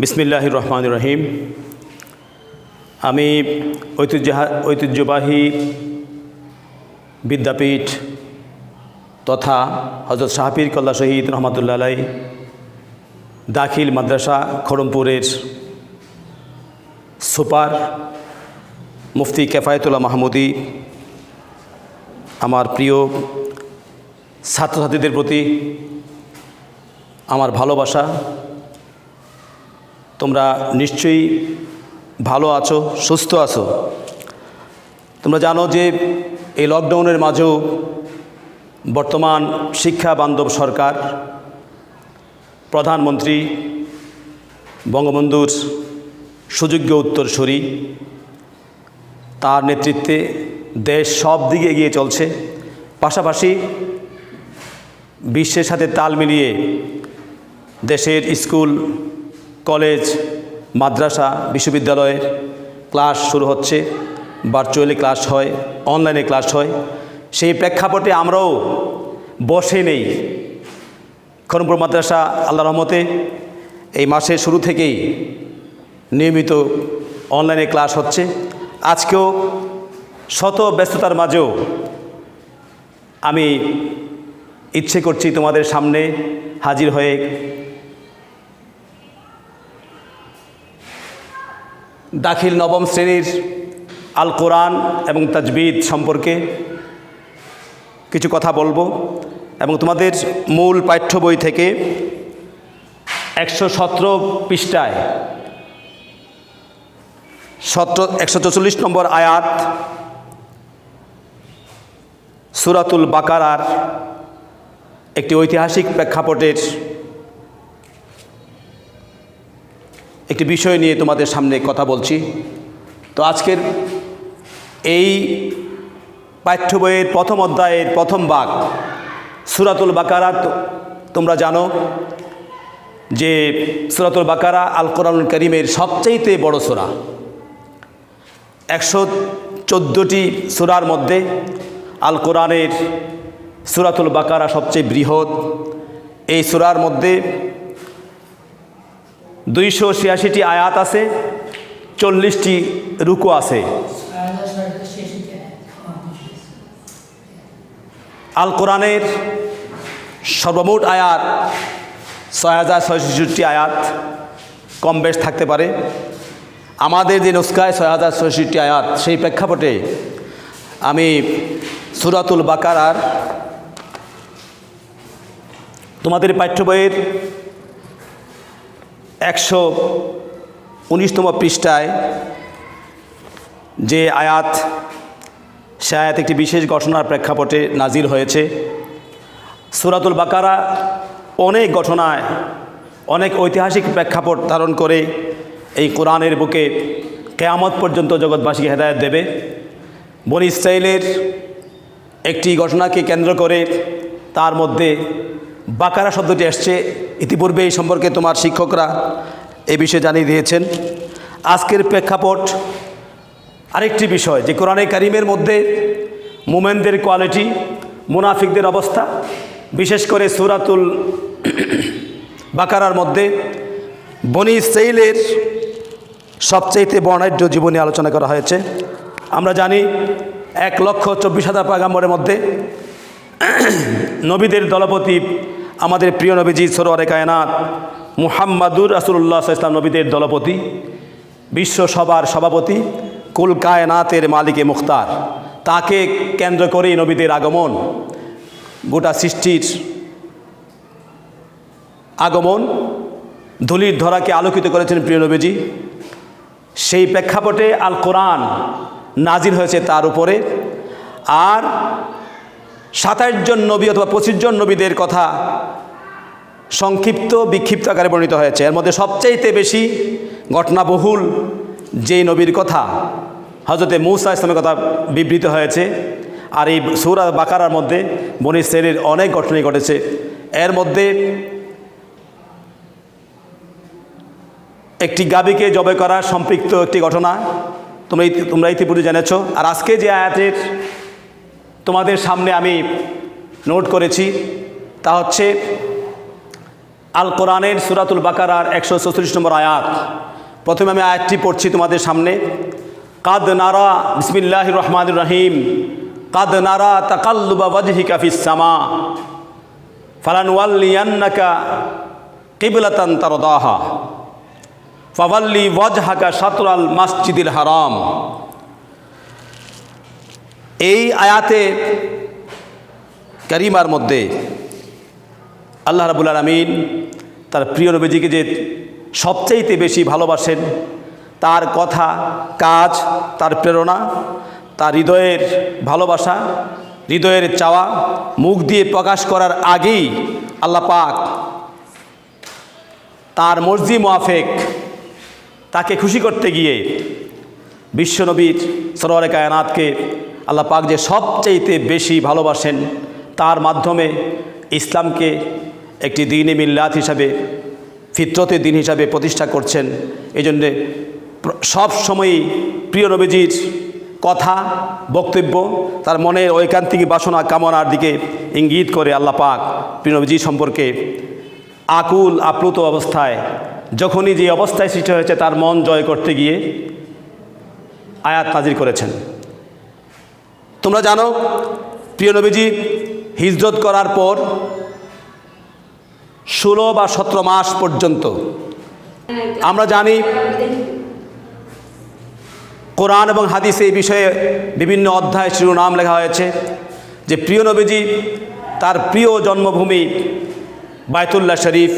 বিসমিল্লাহির রহমানির রহিম। আমি ঐতিহ্যবাহী বিদ্যাপীঠ তথা হযরত শাহপীর কল্লা শহীদ রহমাতুল্লাহ আলাইহি দাখিল মাদ্রাসা খড়মপুরের সুপার মুফতি কেফায়েতুল্লাহ মাহমুদি আমার প্রিয় ছাত্রছাত্রীদের প্রতি আমার ভালোবাসা। তোমরা নিশ্চয়ই ভালো আছো, সুস্থ আছো। তোমরা জানো যে এই লকডাউনের মাঝেও বর্তমান শিক্ষা বান্ধব সরকার, প্রধানমন্ত্রী বঙ্গবন্ধুর সুযোগ্য উত্তরসূরি, তার নেতৃত্বে দেশ সব দিকে এগিয়ে চলছে। পাশাপাশি বিশ্বের সাথে তাল মিলিয়ে দেশের স্কুল, কলেজ, মাদ্রাসা, বিশ্ববিদ্যালয়ের ক্লাস শুরু হচ্ছে, ভার্চুয়ালি ক্লাস হয়, অনলাইনে ক্লাস হয়। সেই প্রেক্ষাপটে আমরাও বসে নেই। খড়মপুর মাদ্রাসা আল্লাহর রহমতে এই মাসের শুরু থেকেই নিয়মিত অনলাইনে ক্লাস হচ্ছে। আজকেও শত ব্যস্ততার মাঝেও আমি ইচ্ছে করছি তোমাদের সামনে হাজির হয়ে দাখিল নবম শ্রেণীর আল কোরআন এবং তাজবিদ সম্পর্কে কিছু কথা বলবো এবং তোমাদের মূল পাঠ্য বই থেকে 117 পৃষ্ঠায় 144 নম্বর আয়াত সূরাতুল বাকারার একটি ঐতিহাসিক প্রেক্ষাপটের একটি বিষয় নিয়ে তোমাদের সামনে কথা বলছি। তো আজকের এই পাঠ্য বইয়ের প্রথম অধ্যায়ের প্রথম ভাগ সূরাতুল বাকারা। তোমরা জানো যে সূরাতুল বাকারা আল কোরআনুল কারীমের সবচেয়ে বড় সূরা। 114টি সূরার মধ্যে আল কোরআনের সূরাতুল বাকারা সবচেয়ে বৃহৎ। এই সূরার মধ্যে 286টি আয়াত আছে, 40টি রুকু আছে। আল কোরআনের সর্বমোট আয়াত 6666টি আয়াত, কম বেশ থাকতে পারে। আমাদের যে নুসখায় 6666টি আয়াত, সেই প্রেক্ষাপটে আমি সূরাতুল বাকারার তোমাদের পাঠ্য বইয়ের 119তম পৃষ্ঠায় যে আয়াত, সে আয়াত একটি বিশেষ ঘটনার প্রেক্ষাপটে নাজিল হয়েছে। সূরাতুল বাকারা অনেক ঘটনায়, অনেক ঐতিহাসিক প্রেক্ষাপট ধারণ করে এই কোরআনের বুকে কিয়ামত পর্যন্ত জগৎবাসীকে হেদায়েত দেবে। বনী ইসরাঈলের একটি ঘটনাকে কেন্দ্র করে তার মধ্যে বাকারা শব্দটি আসছে। ইতিপূর্বে এই সম্পর্কে তোমার শিক্ষকরা এই বিষয়ে জানিয়ে দিয়েছেন। আজকের প্রেক্ষাপট আরেকটি বিষয়, যে কোরআনে কারীমের মধ্যে মুমিনদের কোয়ালিটি, মুনাফিকদের অবস্থা, বিশেষ করে সূরাতুল বাকারার মধ্যে বনী ইসরাঈলের সবচেয়ে বর্ণাঢ্য জীবনী আলোচনা করা হয়েছে। আমরা জানি 1,24,000 পয়গম্বরের মধ্যে নবীদের দলপতি আমাদের প্রিয় নবীজি সরওয়ারে কায়নাত মুহাম্মাদুর রাসূলুল্লাহ সাল্লাল্লাহু আলাইহি ওয়াসাল্লাম নবীদের দলপতি, বিশ্ব সবার সভাপতি, কুল কায়নাতের মালিকে মুখতার। তাকে কেন্দ্র করেই নবীদের আগমন, গোটা সৃষ্টির আগমন, ধূলির ধরাকে আলোকিত করেছেন প্রিয় নবীজি। সেই প্রেক্ষাপটে আল কোরআন নাজিল হয়েছে তার উপরে। আর 27 জন নবী অথবা 25 জন নবীদের কথা সংক্ষিপ্ত বিক্ষিপ্ত আকারে বর্ণিত হয়েছে। এর মধ্যে সবচাইতে বেশি ঘটনাবহুল যেই নবীর কথা, হযরতে মূসা ইসলামের কথা বিবৃত হয়েছে। আর এই সূরা বাকারার মধ্যে বনী ইসরাঈলের অনেক ঘটনাই ঘটেছে। এর মধ্যে একটি গাভীকে জবাই করা সম্পৃক্ত একটি ঘটনা তোমরা ইতিপূর্বে জেনেছ। আর আজকে যে আয়াতের তোমাদের সামনে আমি নোট করেছি তা হচ্ছে আল কোরআনের সূরাতুল বাকারার 144 নম্বর আয়াত। প্রথমে আমি আয়াতটি পড়ছি তোমাদের সামনে। কাদ নারা, বিসমিল্লাহির রহমানির রহিম, কাদ নারা তাকাল্লুবা ওয়াজহিকা ফিস সামা ফালানুওয়াল্লিয়ান্নাকা কিবলাতান তারদাহা ফাওয়াল্লি ওয়াজহাকা শাতরাল মাসজিদিল হারাম। এই আয়াতে কারিমার মধ্যে আল্লাহ রাব্বুল আলামিন তার প্রিয় নবীজিকে যে সবচাইতে বেশি ভালোবাসেন, তার কথা, কাজ, তার প্রেরণা, তার হৃদয়ের ভালোবাসা, হৃদয়ের চাওয়া মুখ দিয়ে প্রকাশ করার আগেই আল্লাহ পাক তার মর্জি মোয়াফেক তাকে খুশি করতে গিয়ে বিশ্বনবীর সরওয়ারে কায়নাতকে আল্লাহ পাক যে সবচাইতে বেশি ভালোবাসেন, তার মাধ্যমে ইসলামকে একটি দ্বীনে মিল্লাত হিসাবে, ফিতরতের দিন হিসাবে প্রতিষ্ঠা করছেন। এই জন্যে সব সময়ই প্রিয় নবীজির কথা, বক্তব্য, তার মনের ঐকান্তিক বাসনা কামনার দিকে ইঙ্গিত করে আল্লাহ পাক প্রিয় নবীজি সম্পর্কে আকুল আপ্লুত অবস্থায়, যখনই যে অবস্থায় সৃষ্টি হয়েছে তার মন জয় করতে গিয়ে আয়াত নাজির করেছেন। তোমরা জানো, প্রিয় নবীজি হিজরত করার পর 16 বা 17 মাস পর্যন্ত আমরা জানি কোরআন এবং হাদিসে এই বিষয়ে বিভিন্ন অধ্যায় শিরোনাম লেখা হয়েছে যে প্রিয় নবীজি তার প্রিয় জন্মভূমি বায়তুল্লাহ শরীফ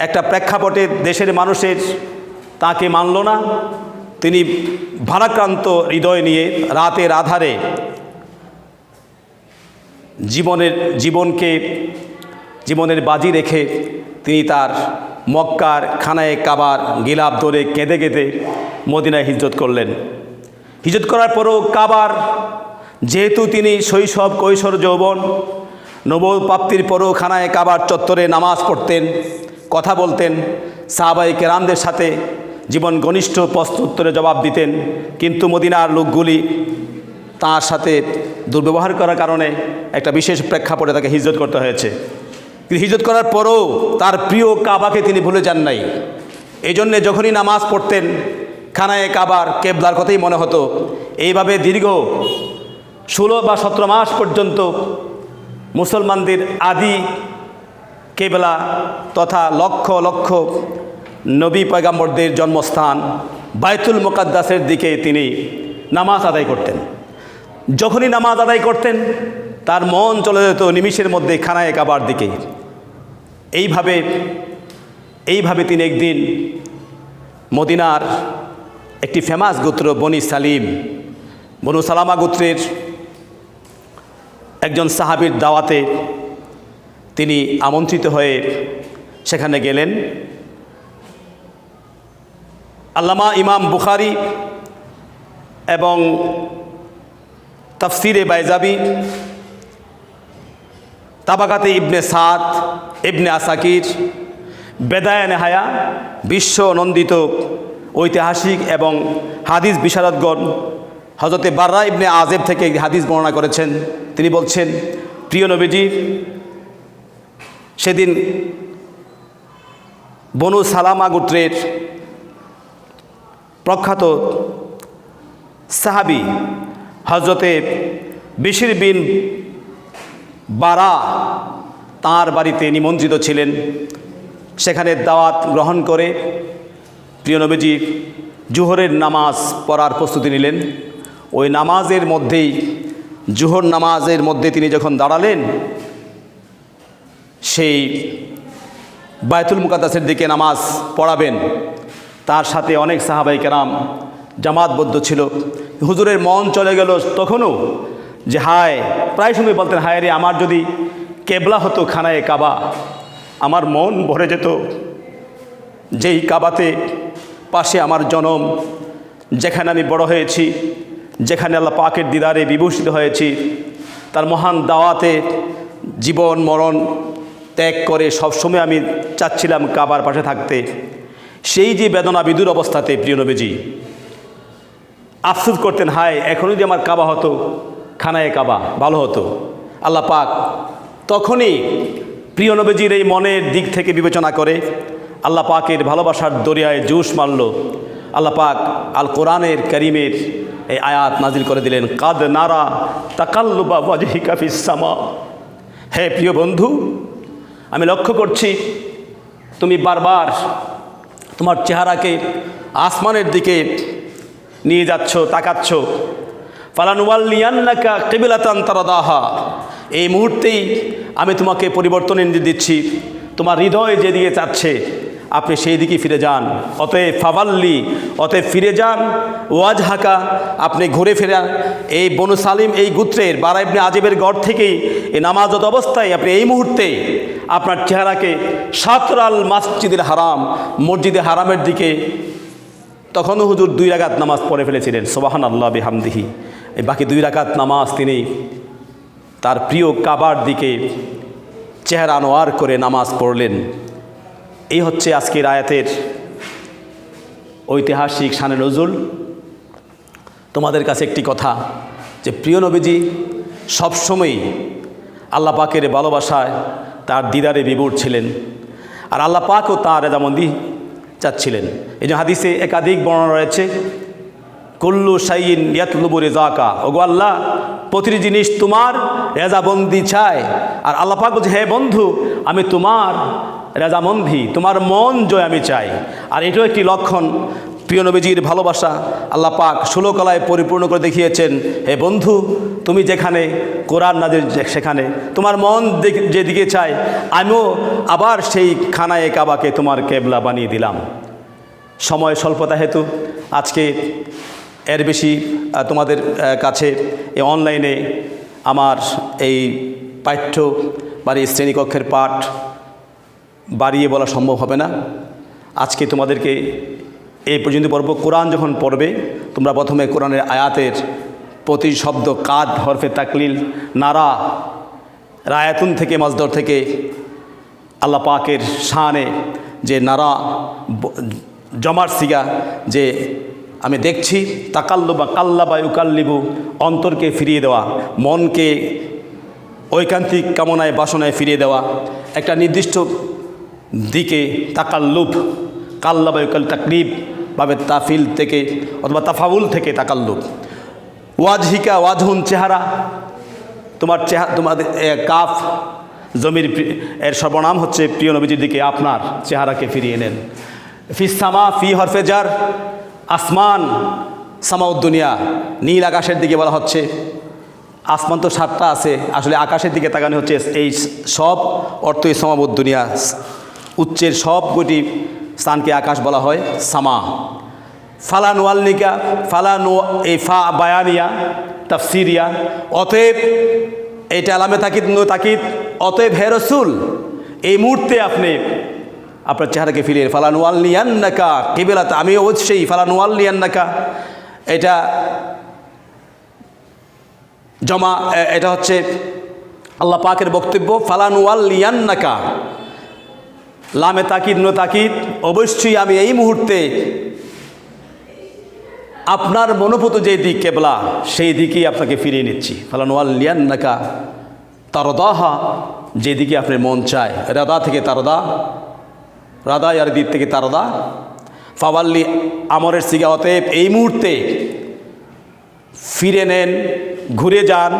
একটা প্রেক্ষাপটে দেশের মানুষের তাকে মানল না। তিনি ভারাক্রান্ত হৃদয় নিয়ে রাতের আধারে জীবনের বাজি রেখে তিনি তার মক্কার খানায়ে কাবার গিলাপ ধরে কেঁদে কেঁদে মদিনায় হিজরত করলেন। হিজরত করার পরও কাবার, যেহেতু তিনি শৈশব, কৈশোর, যৌবন, নবপ্রাপ্তির পরও খানায়ে কাবার চত্বরে নামাজ পড়তেন, কথা বলতেন, সাহাবায়ে কেরামদের সাথে জীবন ঘনিষ্ঠ প্রশ্ন উত্তরে জবাব দিতেন। কিন্তু মদিনার লোকগুলি তার সাথে দুর্ব্যবহার করার কারণে একটা বিশেষ প্রেক্ষাপটে তাকে হিজরত করতে হয়েছে। কিন্তু হিজরত করার পরও তার প্রিয় কাবাকে তিনি ভুলে যান নাই। এই জন্যে যখনই নামাজ পড়তেন খানায়ে কাবার কেবলার কথাই মনে হতো। এইভাবে দীর্ঘ 16 বা 17 মাস পর্যন্ত মুসলমানদের আদি কেবলা তথা লক্ষ লক্ষ নবী পয়গাম্বরদের জন্মস্থান বায়তুল মুকাদ্দাসের দিকে তিনি নামাজ আদায় করতেন। যখনই নামাজ আদায় করতেন তার মন চলে যেত নিমিষের মধ্যে খানায়ে কাবার দিকে। এইভাবে তিনি একদিন মদিনার একটি ফেমাস গোত্র বনু সালামা গোত্রের একজন সাহাবীর দাওয়াতে তিনি আমন্ত্রিত হয়ে সেখানে গেলেন। আল্লামা ইমাম বুখারী এবং তাফসিরে বাইজাবি, তাবাকাতে ইবনে সাদ, ইবনে আসাকির, বেদায়ে নেহায়া বিশ্ব নন্দিত ঐতিহাসিক এবং হাদিস বিশারদগণ হযরতে বাররা ইবনে আজেব থেকে হাদিস বর্ণনা করেছেন। তিনি বলছেন, প্রিয় নবীজি সেদিন বনু সালামা গোত্রের প্রখ্যাত সাহাবী হযরতে বিশর বিন বারা তাঁর বাড়িতে নিমন্ত্রিত ছিলেন। সেখানে দাওয়াত গ্রহণ করে প্রিয় নবীজি জোহরের নামাজ পড়ার প্রস্তুতি নিলেন। ওই নামাজের মধ্যেই, জোহর নামাজের মধ্যে তিনি যখন দাঁড়ালেন, সেই বায়তুল মুকাদ্দাসের দিকে নামাজ পড়াবেন, তার সাথে অনেক সাহাবায়ে কেরাম জামাতবদ্ধ ছিল। হুজুরের মন চলে গেল তখনও যে হায়, প্রায় সময় বলতেন, হায় রে, আমার যদি কেবলা হতো খানায়ে কাবা, আমার মন ভরে যেত। যেই কাবাতে পাশে আমার জনম, যেখানে আমি বড় হয়েছি, যেখানে আল্লাহ পাকের দিদারে বিভূষিত হয়েছি, তার মহান দাওয়াতে জীবন মরণ ত্যাগ করে সবসময় আমি চাচ্ছিলাম কাবার পাশে থাকতে। সেই যে বেদনা বিদুর অবস্থাতে প্রিয় নবীজি আফসোস করতেন, হায়, এখনও যদি আমার কাবা হতো, খানায়ে কাবা, ভালো হতো। আল্লাহ পাক তখনই প্রিয় নবীজির এই মনের দিক থেকে বিবেচনা করে আল্লাহ পাকের ভালোবাসার দরিয়ায় জুস মারল। আল্লাহ পাক আল কোরআনের কারীমের এই আয়াত নাজিল করে দিলেন, কাদ নারা তাকাল্লুবা ওয়াজহিকা ফিস সামা। হে প্রিয় বন্ধু, আমি লক্ষ্য করছি তুমি বারবার তোমার চেহারাকে আসমানের দিকে নিয়ে যাচ্ছ, তাকাচ্ছ। ফালানুওয়াল্লিয়ান্নাকা কিবলাতান তারদাহা, এই মুহূর্তেই আমি তোমাকে পরিবর্তনের নির্দেশ দিচ্ছি। তোমার হৃদয় যেদিকে চাচ্ছে আপনি সেই দিকে ফিরে যান। অতএব ফাওয়াল্লি, অতএব ফিরে যান। ওয়াজহাকা, আপনি ঘুরে ফেরান এই বনু সালিম এই গোত্রের বারা ইবনে আজিবের গড় থেকেই এই নামাজত অবস্থায় আপনি এই মুহূর্তে আপনার চেহারাকে শাতরাল মসজিদুল হারাম, মসজিদে হারামের দিকে, তখনও হুজুর 2 রাকাত নামাজ পড়ে ফেলেছিলেন, সুবহানাল্লাহ বিহামদিহি। এই বাকি 2 রাকাত নামাজ তিনি তার প্রিয় কাবার দিকে চেহারা আনোয়ার করে নামাজ পড়লেন। এই হচ্ছে আজকের আয়াতের ঐতিহাসিক শানে নজুল। তোমাদের কাছে একটি কথা, যে প্রিয় নবীজি সবসময়ই আল্লাহ পাকের ভালোবাসায় তার দিদারে বিভোর ছিলেন, আর আল্লাহ পাকও তাঁর রেজামন্দি চাচ্ছিলেন। এই যে হাদিসে একাধিক বর্ণনা রয়েছে, কুল্লু শাইইন ইয়াতলুবু রিজাকা, ওগো আল্লাহ প্রতিটি জিনিস তোমার রেজাবন্দি চায়। আর আল্লাহ পাক বলছে, হে বন্ধু আমি তোমার রেজামন্দি, তোমার মন জয় আমি চাই। আর এটাও একটি লক্ষণ প্রিয় নবীজির ভালোবাসা আল্লাহ পাক 16 কলায় পরিপূর্ণ করে দেখিয়েছেন। হে বন্ধু তুমি যেখানে কোরআন নাজিল সেখানে তোমার মন যেদিকে চায়, আমিও আবার সেই খানায়ে কাবাকে তোমার কেবলা বানিয়ে দিলাম। সময় স্বল্পতা হেতু আজকে এর বেশি তোমাদের কাছে এই অনলাইনে আমার এই পাঠ্য বা এই শ্রেণীকক্ষের পাঠ বাড়িয়ে বলা সম্ভব হবে না। আজকে তোমাদেরকে এই পর্যন্ত পর্ব কোরআন যখন পড়বে, তোমরা প্রথমে কোরআনের আয়াতের প্রতি শব্দ কাদ হরফে তাকলিল, নারা রায়াতুন থেকে মজদর থেকে আল্লাহ পাকের শানে যে নারা জমার সিগা, যে আমি দেখছি, তাকাল্লুবা কাল্লাবা ইউকাল্লিবু, অন্তরকে ফিরিয়ে দেওয়া, মনকে ঐকান্তিক কামনায় বাসনায় ফিরিয়ে দেওয়া, একটা নির্দিষ্ট দিকে তাকাল্লুব, কাল্লাবা ইউকাল তাকলিব ভাবে তাফিল থেকে অথবা তাফাউল থেকে তাকাল্লুব। ওয়াজহিকা, ওয়াজহুন চেহারা, তোমার তোমাদের কাফ জমির এর সর্বনাম হচ্ছে প্রিয় নবীজির দিকে আপনার চেহারাকে ফিরিয়ে নেন। ফিস সামা, ফি হরফে জার, আসমান, সামাউদ্দুনিয়া নীল আকাশের দিকে বলা হচ্ছে। আসমান তো 7টা আছে, আসলে আকাশের দিকে তাকানো হচ্ছে। এই সব অর্থই সামাউদ্দুনিয়া, উচ্চের সব কটি স্থানকে আকাশ বলা হয় সামা। ফালা নোয়াল্লিকা, ফালা নো এই ফা বায়ানিয়া তাফসিরিয়া, অতএব এইটা আলামে তাকিদ নো তাকিদ, অতএব হে রাসূল এই মুহূর্তে আপনি আপনার চেহারাকে ফিরিয়ে ফালানুয়াল্লিয়ান্নাকা কিবলাত, আমি অবশ্যই ফালানুয়াল্লিয়ান্নাকা, এটা জমা, এটা হচ্ছে আল্লাহ পাকের বক্তব্য। ফালানুয়াল্লিয়ান্নাকা লামে তাকিদ নো তাকিদ, অবশ্যই আমি এই মুহূর্তে আপনার মনোভূত যে দিক কেবলা সেই দিকেই আপনাকে ফিরিয়ে নিচ্ছি। ফালানুয়াল্লিয়ান্নাকা তারদাহা, যেদিকে আপনার মন চায়, রাদা থেকে তারদা, রাদা আর দিক থেকে তারদা, ফাওয়াল্লি আমরের সিগা, অতএব এই মুহূর্তে ফিরে নেন, ঘুরে যান।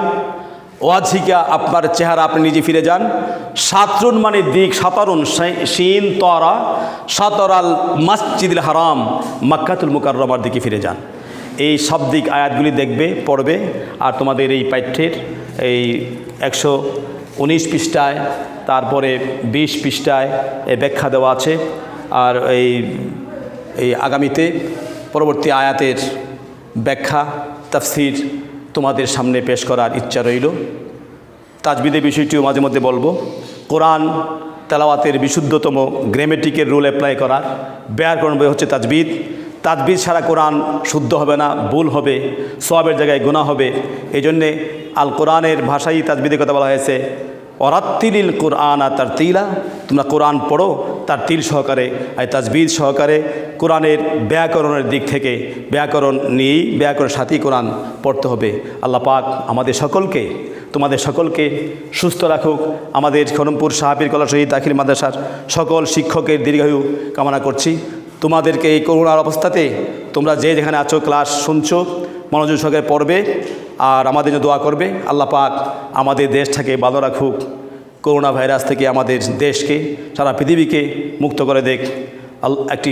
ওয়াজহিকা, আপনার চেহারা আপনি নিজে ফিরে যান। সাতরুন মানে দিক, সাতারুন শিন তরা, সাতরাল মসজিদুল হারাম, মক্কাতুল মুকাররমার দিকে ফিরে যান। এই সব দিক আয়াতগুলি দেখবে, পড়বে। আর তোমাদের এই পাঠ্যের এই 119 পৃষ্ঠায়, তারপরে 20 পৃষ্ঠায় এই ব্যাখ্যা দেওয়া আছে। আর এই আগামীতে পরবর্তী আয়াতের ব্যাখ্যা তাফসির তোমাদের সামনে পেশ করার ইচ্ছা রইল। তাজবিদের বিষয়টিও মাঝে মধ্যে বলবো। কোরআন তেলাওয়াতের বিশুদ্ধতম গ্রামেটিকের রুল অ্যাপ্লাই করার ব্যাকরণ বই হচ্ছে তাজবিদ। তাজবিদ ছাড়া কোরআন শুদ্ধ হবে না, ভুল হবে, সওয়াবের জায়গায় গুনাহ হবে। এই জন্যে আল কোরআনের ভাষাই তাজবিদের কথা বলা হয়েছে। ওয়ারাত্তিলিল কুরআনা তারতিলা, তোমরা কোরআন পড়ো তার তিল সহকারে, আর তাজবিদ সহকারে, কোরআনের ব্যাকরণের দিক থেকে ব্যাকরণ নিয়েই, ব্যাকরণের সাথেই কোরআন পড়তে হবে। আল্লাহ পাক আমাদের সকলকে, তোমাদের সকলকে সুস্থ রাখুক। আমাদের খড়মপুর শাহপীর কলা শহীদ দাখিল মাদ্রাসার সকল শিক্ষকের দীর্ঘায়ু কামনা করছি। তোমাদেরকে এই করোনার অবস্থাতে তোমরা যে যেখানে আছো, ক্লাস শুনছো, মনোযোগ সহকারে পড়বে আর আমাদের জন্য দোয়া করবে। আল্লাহ পাক আমাদের দেশটাকে ভালো রাখুক, করোনা ভাইরাস থেকে আমাদের দেশকে, সারা পৃথিবীকে মুক্ত করে দেখ। একটি